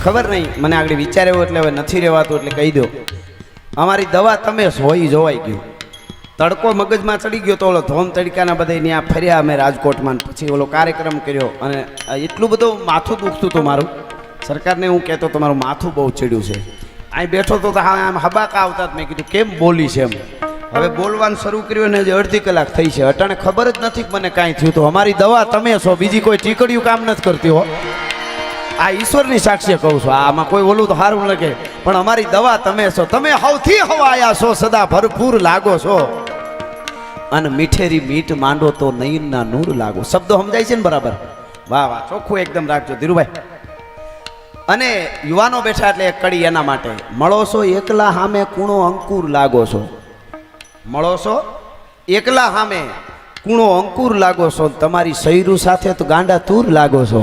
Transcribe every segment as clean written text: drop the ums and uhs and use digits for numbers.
ખબર નહીં, મને આગળ વિચાર એવો એટલે હવે નથી રહેવાતું એટલે કહી દો. અમારી દવા તમે હોઈ જોવાઈ ગયું. તડકો મગજમાં ચડી ગયો તો ઓલો ધોમ તડકાના બધા ત્યાં ફર્યા અમે રાજકોટમાં, પછી ઓલો કાર્યક્રમ કર્યો અને એટલું બધું માથું દુખતું હતું મારું. સરકારને હું કહેતો તમારું માથું બહુ ચડ્યું છે. અહીં બેઠો તો હા આમ હબાકા આવતા જ. મેં કીધું કેમ બોલી છે એમ. હવે બોલવાનું શરૂ કર્યું ને જે અડધી કલાક થઈ છે, અટાણે ખબર જ નથી કે મને કાંઈ થયું. તો અમારી દવા તમે છો, બીજી કોઈ ટીકડીયું કામ નથી કરતી હો. આ ઈશ્વરની સાક્ષી કહું છું, આમાં કોઈ ઓલું તો સારું લાગે, પણ અમારી દવા તમે છો. તમે સૌથી હવાયા છો, સદા ભરપૂર લાગો છો, અને મીઠેરી મીઠ માંડો તો નયનના નૂર લાગો. શબ્દો સમજાય છે ને બરાબર? વાહ વાહ, ચોખ્ખું એકદમ રાખજો ધીરુભાઈ. અને યુવાનો બેઠા એટલે એક કડી એના માટે. મળો છો એકલા સામે કૂણો અંકુર લાગો છો. મળો છો એકલા સામે કૂણો અંકુર લાગો છો, તમારી સૈરું સાથે તો ગાંડા તૂર લાગો છો.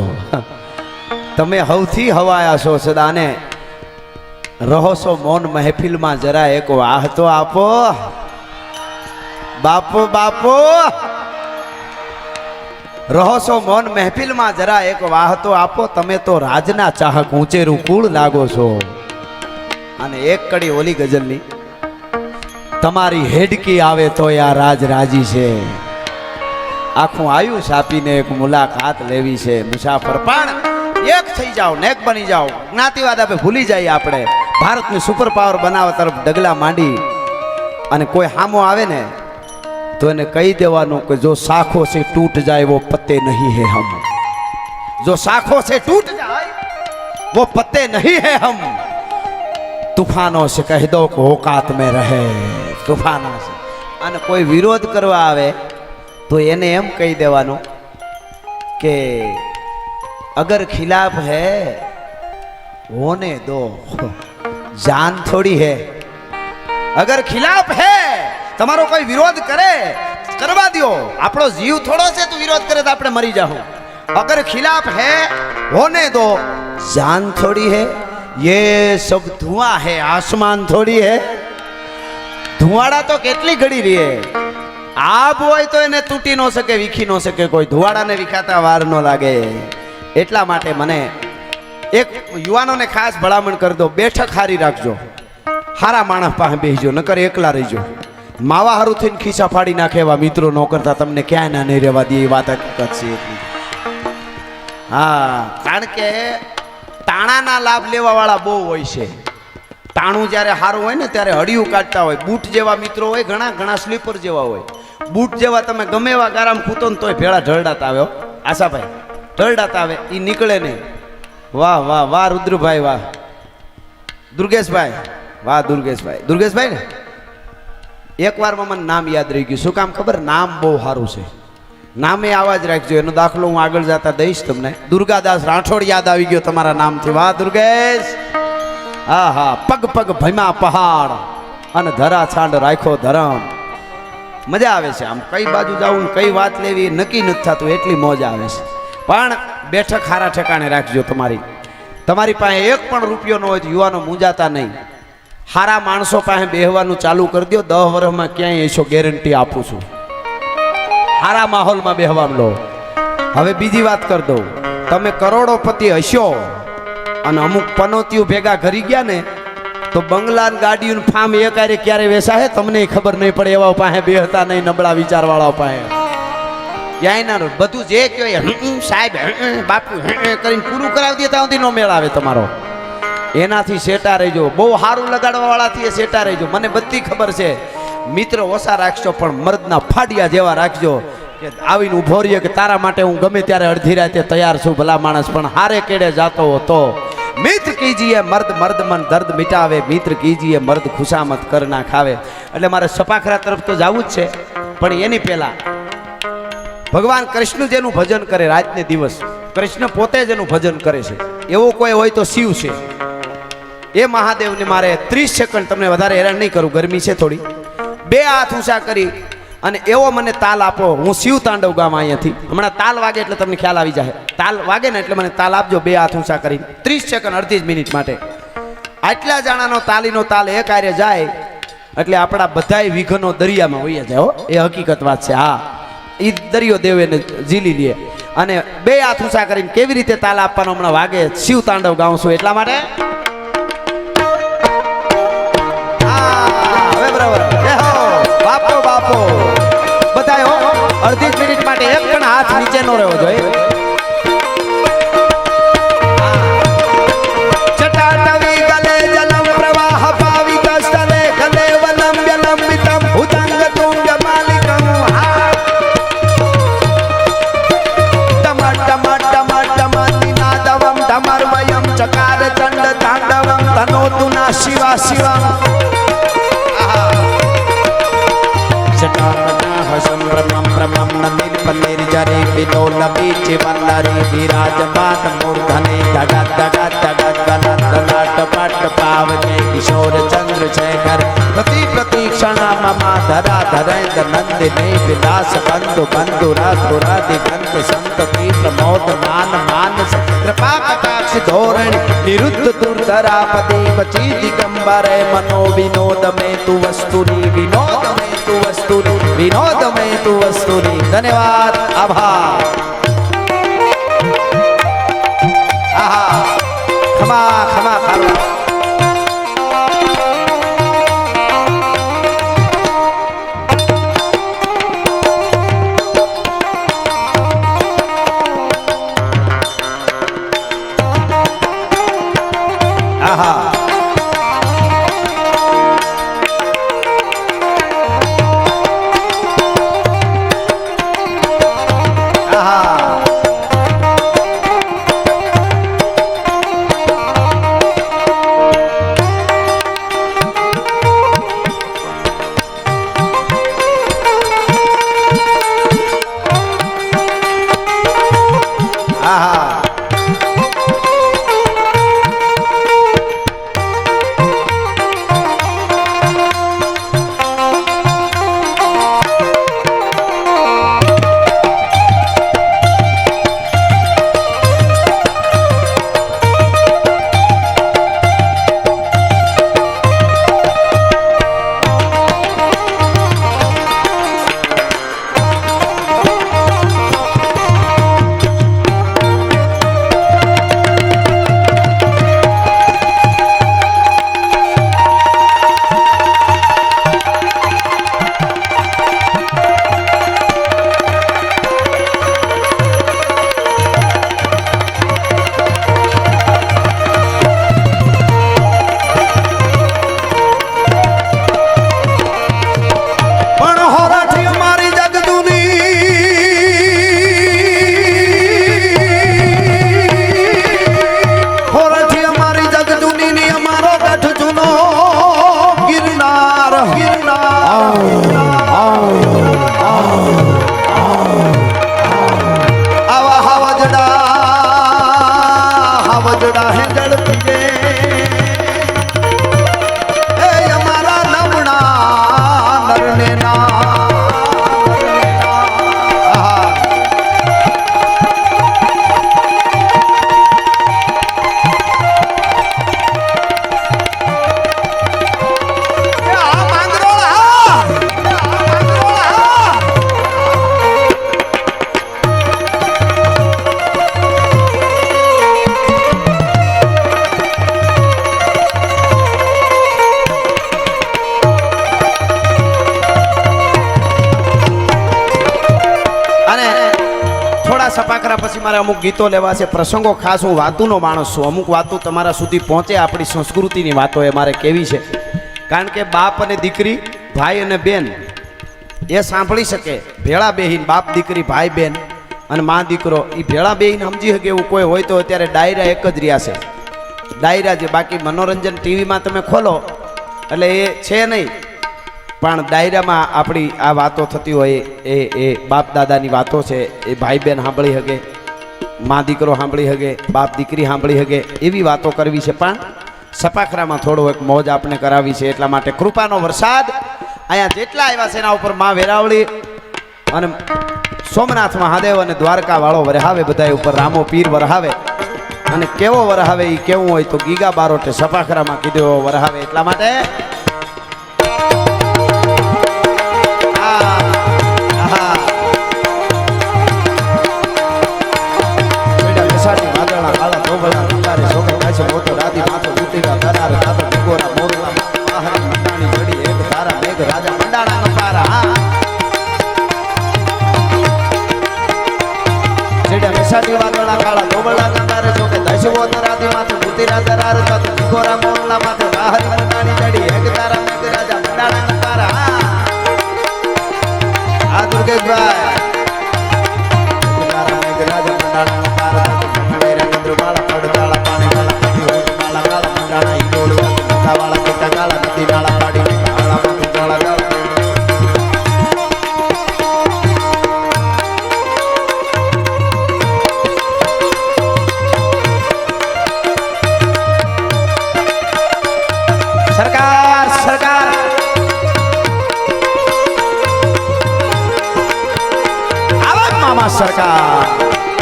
તમે સૌથી હવાયા છો સદા, ને રહો છો મૌન મહેફિલમાં, જરા એક વાહ તો આપો બાપો બાપો. રહો છો મૌન મહેફિલમાં, જરા એક વાહ તો આપો. તમે તો રાજના ચાહક ઊંચેરું કુળ લાગો છો. અને એક કડી ઓલી ગઝલની, તમારી હેડકી આવે તો આ રાજ રાજી છે. આખું આયુષ આપીને એક મુલાકાત લેવી છે. મુસાફર પણ એક થઈ જાઓ, નેક બની જાઓ. જ્ઞાતિવાદ આપણે ભૂલી જઈએ. આપણે ભારતની સુપર પાવર બનાવવા તરફ ડગલા માંડી, અને કોઈ હામો આવે ને તો એને કહી દેવાનું કે જો શાખો से टूट जाए वो पत्ते नहीं है हम. जो शाखों से टूट जाए वो पत्ते नहीं है हम. तूफानों से कह दो कि औकात में रहे. तूफानों से. અને કોઈ વિરોધ કરવા આવે તો એને એમ કહી દેવાનું કે अगर खिलाफ है होने दो, जान थोड़ी है. अगर खिलाफ है, તમારો કોઈ વિરોધ કરે કરવા દો. આપણો જીવ થોડો છે, તો વિરોધ કરે તો આપણે મરી જાઓ. અગર ખિલાફ है होने दो, जान थोड़ी है. ये सब धुआं है, आसमान थोड़ी है. ધુવાડા તો કેટલી ઘડી રહે. આબ હોય તો એને તૂટી ન શકે, વીખી ન શકે. કોઈ ધુવાડાને વિખાતા વાર ન લાગે. એટલા માટે મને એક યુવાનોને ખાસ ભલામણ કરી દો, બેઠક હારી રાખજો. હારા માણસ પાસે બેસજો, નકર એકલા રહીજો. માવા હારું થઈને ખીસા ફાડી નાખે એવા મિત્રો ન કરતા તમને ક્યાંય ના નહીં રહેવા દે. એ વાત હકીકત છે. હા, કારણ કે તાણાના લાભ લેવા વાળા બહુ હોય છે. તાણું જ્યારે સારું હોય ને ત્યારે હડિયું કાઢતા હોય. બૂટ જેવા મિત્રો હોય, ઘણા ઘણા સ્લીપર જેવા હોય. બૂટ જેવા તમે ગમે એવા ગારામ ખૂતો ને તોય ભેળા ઢળડાતા આવે. આશાભાઈ ઢળડાતા આવે, એ નીકળે નહીં. વાહ વાહ વાહ રુદ્રભાઈ, વાહ દુર્ગેશભાઈ, વાહ દુર્ગેશભાઈ. દુર્ગેશભાઈ ને એક વારમાં મને નામ યાદ રહી ગયું. શું કામ ખબર? નામ બહુ સારું છે. નામે આવા જ રાખજો. એનો દાખલો હું આગળ જતા દઈશ તમને. દુર્ગાદાસ રાઠોડ યાદ આવી ગયો તમારા નામથી. વાહ દુર્ગેશ. હા હા. પગ પગ ભમ્યા પહાડ અને ધરા છાંડ રાખ્યો ધરમ. મજા આવે છે. આમ કઈ બાજુ જવું, કઈ વાત લેવી નક્કી નથી થતું, એટલી મોજ આવે છે. પણ બેઠક હારા ઠેકાણે રાખજો. તમારી પાસે એક પણ રૂપિયો ન હોય તો યુવાનો મૂંઝાતા નહીં. હારા માણસો પાસે બેહવાનું ચાલુ કરી દો. 10 વર્ષમાં ક્યાંય એસો ગેરંટી આપું છું. હારા માહોલમાં બેહવાનું લો. હવે બીજી વાત કરી દઉં. તમે કરોડોપતિ હશો અને અમુક પનોતીઓ ભેગા કરી ગયા ને, તો બંગલા ગાડીયું ફાર્મ એકારે ક્યારે વેસા હે તમને ખબર નહીં પડે. એવા પાસે બેહતા નહીં, નબળા વિચારવાળા પાસે. ક્યાંય ના બધું જે કહેવાય સાહેબ બાપુ કરીને પૂરું કરાવી દે ત્યાં સુધી નો મેળ આવે તમારો. એનાથી સેટા રહેજો. બહુ સારું લગાડવા વાળાથી સેટા રહેજો. મને બધી ખબર છે. મિત્ર ઓછા રાખશો પણ મર્દના ફાડિયા જેવા રાખજો, કે આવીને ઉભો રહીએ કે તારા માટે હું ગમે ત્યારે અડધી રાતે તૈયાર છું. ભલા માણસ પણ હારે કેડે જાતો હતો. મિત્ર કીજીએ મર્દ મર્દ મન દર્દ મિટાવે. મિત્ર કીજીએ મર્દ ખુશામત કર ના ખાવે. એટલે મારે સપાખરા તરફ તો જવું જ છે, પણ એની પહેલા ભગવાન કૃષ્ણ જેનું ભજન કરે રાતને દિવસ, કૃષ્ણ પોતે જ એનું ભજન કરે છે, એવો કોઈ હોય તો શિવ છે. એ મહાદેવને મારે 30 સેકન્ડ, તમને વધારે હેરાન નહીં કરું, ગરમી છે થોડી, 2 હાથ ઊંચા કરી અને એવો મને તાલ આપો. હું શિવ તાંડવ ગામ અહીંયાથી. હમણાં તાલ વાગે એટલે તમને ખ્યાલ આવી જાય. તાલ વાગે ને એટલે મને તાલ આપજો. 2 હાથ ઊંચા કરી 30 સેકન્ડ, અડધી જ મિનિટ માટે. આટલા જાણાનો તાલીનો તાલ એક આરે જાય એટલે આપણા બધાય વિઘનો દરિયામાં વહી જાય. એ હકીકત વાત છે. હા, એ દરિયો દેવ એને ઝીલી લે. અને બે હાથ ઊંચા કરીને કેવી રીતે તાલ આપવાનો હમણાં વાગે શિવ તાંડવ ગાઉં છું એટલા માટે હવે બરાબર બાપો બાપો બધા હો અડધી મિનિટ માટે એક પણ હાથ નીચે નો રહેવો જોઈએ ચટાટવી ગલે જલમ પ્રવાહ પાવિત સ્થલે ગલે વલંબ્ય લંબિતમ ભુજંગ તુંગ માલિકમ ચકાર ચંડ તાંડવમ તનોતુ ના શિવા શિવમ જટાકટા હસમ પ્રમમ પ્રમમ નિર્પનિર જરે વિલોલ બીચ વલ્લરી વિરાજમાન મૂર્ધને ધગા ધગા ધગા ગલત પાટ પાવકે કિશોર ચંદ્ર શેખર પ્રતિ પ્રતિક્ષણા મમા ધરા ધરેન્દ્ર નંદિને વિલાસ બંધુ બંધુ રાધુરાધિ ગંધ સંતતિ પ્રમોદ માન માનસ કૃપા કટાક્ષ ધોરણી નિરુદ્ધ દુર્ધરાપતિ પચી દિગંબરે મનો વિનોદ મે તુ વસ્તુની વિનોદ મે તુ વસ્તુની વિનોદ મે તુ વસ્તુની ધન્યવાદ આભાર આહા ખમા ખમા ખાવા સપાકરા પછી મારે અમુક ગીતો લેવા છે પ્રસંગો ખાસ હું વાતુનો માણસ છું અમુક વાતો તમારા સુધી પહોંચે આપણી સંસ્કૃતિની વાતો એ મારે કેવી છે કારણ કે બાપ અને દીકરી ભાઈ અને બેન એ સાંભળી શકે ભેળા બેહીન બાપ દીકરી ભાઈ બેન અને મા દીકરો એ ભેળા બેહીન સમજી શકે એવું કોઈ હોય તો અત્યારે ડાયરા એક જ રહ્યા છે ડાયરા જે બાકી મનોરંજન ટીવીમાં તમે ખોલો એટલે એ છે નહીં પણ ડાયરામાં આપણી આ વાતો થતી હોય એ બાપ દાદાની વાતો છે એ ભાઈ બહેન સાંભળી શકે મા દીકરો સાંભળી શકે બાપ દીકરી સાંભળી શકે એવી વાતો કરવી છે પણ સપાખરામાં થોડો એક મોજ આપણે કરાવી છે એટલા માટે કૃપાનો વરસાદ અહીંયા જેટલા આવ્યા છે એના ઉપર મા વેરાવળી અને સોમનાથ મહાદેવ અને દ્વારકા વાળો વરહાવે બધા ઉપર રામો પીર વરહાવે અને કેવો વરહાવે એ કેવું હોય તો ગીગા બારોટે સપાખરામાં કીધો વરહાવે એટલા માટે સાડી વાદળા કાળા ધોબળા ગંગારે જોકે દશવો તરાદી માથે ભૂતિરા દરાર સાથે ગોરા મોરલા માથે બાહરી મંડાણી જડી એક તારા મેઘ રાજા મંડાણા તારા આ દુર્ગેશભાઈ તારા મેઘ રાજા મંડાણા તારા મંડે રંગદ્ર વાળા પડતાળા પાણી વાળા કદી હોટ વાળા કાળા મંડાણા ઈડોળ વાળા વાળા કેટા કાળા નદી નાળા પાડી કાળા માથે ચાળા ગાળા સરકાર સરકાર આવાજ મામા સરકાર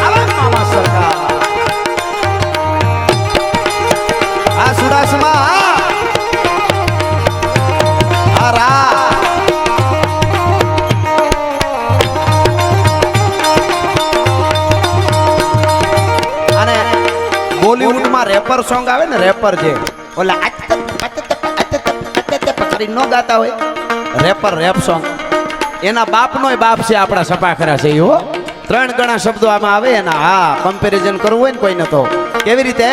આવાજ મામા સરકાર આ સુડાસમાં આ રા અને બોલીવુડમાં રેપર સોંગ આવે ને રેપર જે ઓલા કરી ન ગાતા હોય રેપર રેપ સોંગ એના બાપનોય બાપ છે આપણા સપાખરા છે હો 3 ગણા શબ્દો આમાં આવે એના હા કમ્પેરિઝન કરવું હોય ને કોઈને તો કેવી રીતે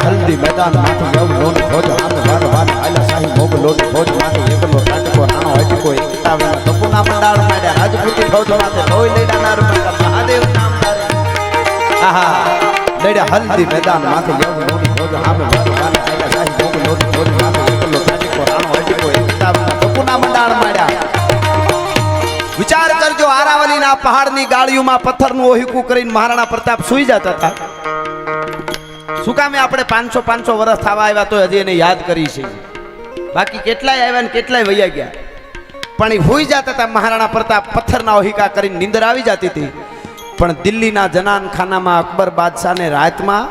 હલ્દી મેદાન માથું જવું લોન ભોજ આમે વાર વાર આલા શાહી મોગ લોન ભોજ માથું એકલો કાટકો નાનો હટકો એકતાવીમાં તપુના મંડાળ માંડ્યા રાજપૂતી ભોજ માથે લોહી લેડા નાર મહાદેવ નામ તારે આહા લેડા હલ્દી મેદાન માથે જવું લોન ભોજ આમે વાર વાર આલા શાહી મોગ લોન ભોજ માથે એકલો કાટકો નાનો હટકો એકતાવીમાં તપુના મંડાળ માંડ્યા વિચાર કરજો આરાવલીના પહાડની ગાળીઓમાં પથ્થરનું ઓહીકું કરીને મહારાણા પ્રતાપ સૂઈ જતા હતા શું કામે આપણે 500 વર્ષ થવા આવ્યા તો હજી એને યાદ કરી છે બાકી કેટલાય આવ્યા ને કેટલાય વૈયા ગયા પણ એ હોઈ જતા હતા મહારાણા પ્રતાપ પથ્થરના ઓહિકા કરીને નીંદર આવી જતી હતી પણ દિલ્હીના જનાનખાનામાં અકબર બાદશાહને રાતમાં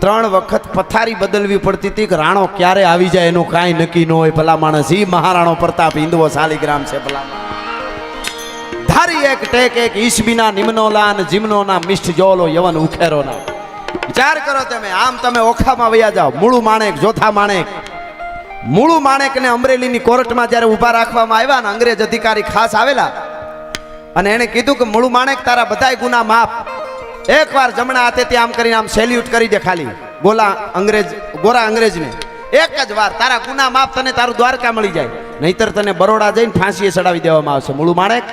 3 વખત પથારી બદલવી પડતી હતી કે રાણો ક્યારે આવી જાય એનું કાંઈ નક્કી ન હોય ભલા માણસ ઈ મહારાણો પ્રતાપ હિન્દવો શાલિગ્રામ છે ભલા ધારી એક ટેક એક ઈસબીના નિમ્નોલા અને જીમનોના મિષ્ઠ જોલો યવન ઉખેરોના વિચાર કરો તમે આમ તમે ઓખામાં વયા જાઓ મૂળુ માણેકને અમરેલીની કોર્ટમાં જ્યારે ઊભા રાખવામાં આવ્યા ને અંગ્રેજ અધિકારી ખાસ આવેલા અને એને કીધું કે મૂળુ માણેક તારા બધાય ગુના માફ એકવાર જમણા હાથેથી આમ કરીને આમ સેલ્યુટ કરી દે ખાલી ગોરા અંગ્રેજને એક જ વાર તારા ગુના માફ તને તારું દ્વારકા મળી જાય નહીતર તને બરોડા જઈને ફાંસીએ ચડાવી દેવામાં આવશે મૂળુ માણેક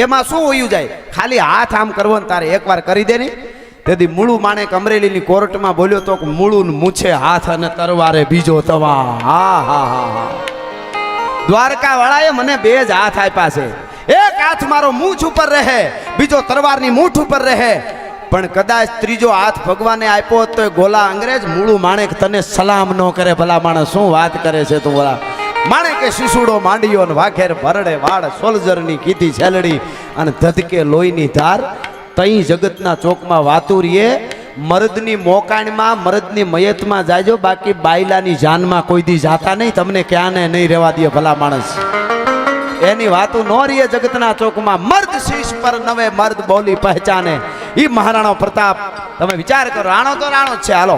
એમાં શું હોયું જાય ખાલી હાથ આમ કરવો ને તારે એકવાર કરી દે ને તેથી મૂળુ માણેક અમરેલીની કોર્ટમાં બોલ્યો તો મૂળું મૂછે હાથ અને તરવારે બીજો તવા હા હા હા હા દ્વારકા વાળાએ મને બે જ હાથ આપ્યા છે. એક હાથ મારો મૂછ ઉપર રહે, બીજો તરવારની મૂઠ ઉપર રહે. પણ કદાચ ત્રીજો હાથ ભગવાને આપ્યો હોત તો એ ગોલા અંગ્રેજ મૂળું માણેક તને સલામ ન કરે. ભલા માણસ શું વાત કરે છે તું બોલા. માણેકે શિશુડો માંડ્યો ને વાઘેર ભરડે વાડ, સોલ્જરની કીધી છેલડી અને ધધકે લોહીની ધાર. તઈ જગતના ચોકમાં વાતુરીએ મરદની મોકાણમાં મરદની મયતમાં જાજો, બાકી બાયલાની જાનમાં કોઈ દી જાતા નહીં. તમને ક્યાં ને નહીં રહેવા દે ભલા માણસ. એની વાતું નો રીએ જગતના ચોકમાં. મર્દ શીશ પર નવે મર્દ બોલી પહેચાને. ઈ મહારાણા પ્રતાપ તમે વિચાર કરો. રાણો તો રાણો જ છે હાલો,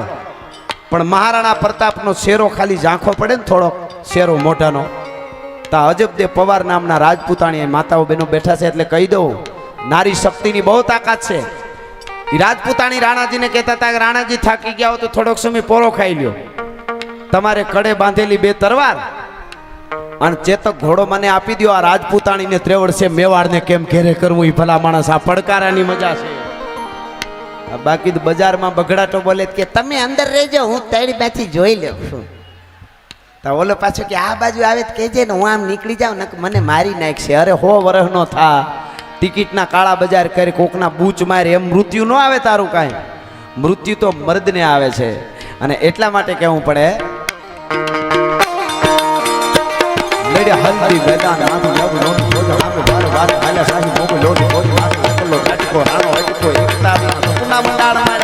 પણ મહારાણા પ્રતાપનો શેરો ખાલી ઝાંખો પડે ને થોડોક શેરો મોઢાનો, તા અજબદેવ પવાર નામના રાજપૂતાણી માતાઓ બહેનો બેઠા છે એટલે કહી દઉં, નારી શક્તિની બહુ તાકાત છે. ઈ રાજપૂતાણી રાણાજીને કહેતા હતા કે રાણાજી થાકી ગયા હો તો થોડોક સમય પોરો ખાઈ લ્યો. તમારે કડે બાંધેલી બે તરવાર અને ચેતક ઘોડો મને આપી દો. આ રાજપૂતાણીને ત્રેવડ છે, મેવાડને કેમ ઘેરે કરવું એ ભલા માણસ. આ પડકારાની મજા છે. બાકી બજારમાં બગડાટો બોલે કે તમે અંદર રહેજો, હું તળી બાથી જોઈ લઉં છું. તો ઓલો પાછો કે આ બાજુ આવે તો કહેજે ને હું આમ નીકળી જાઉં ને મને મારી નાખશે. અરે 100 વર્ષ નો થા, ટિકિટના કાળા બજાર કરી કોકના બૂચ મારે એમ મૃત્યુ ન આવે તારું કાંઈ. મૃત્યુ તો મર્દને આવે છે. અને એટલા માટે કહેવું પડે લેડે હલ્દી મેદાન માથું મોગું લોટી મોજો આમે બાર બાર હાલા સાહી મોગું લોટી મોજો માથું એકલો કાટકો રાણો એકતો એકતા સપના મંડાણ માં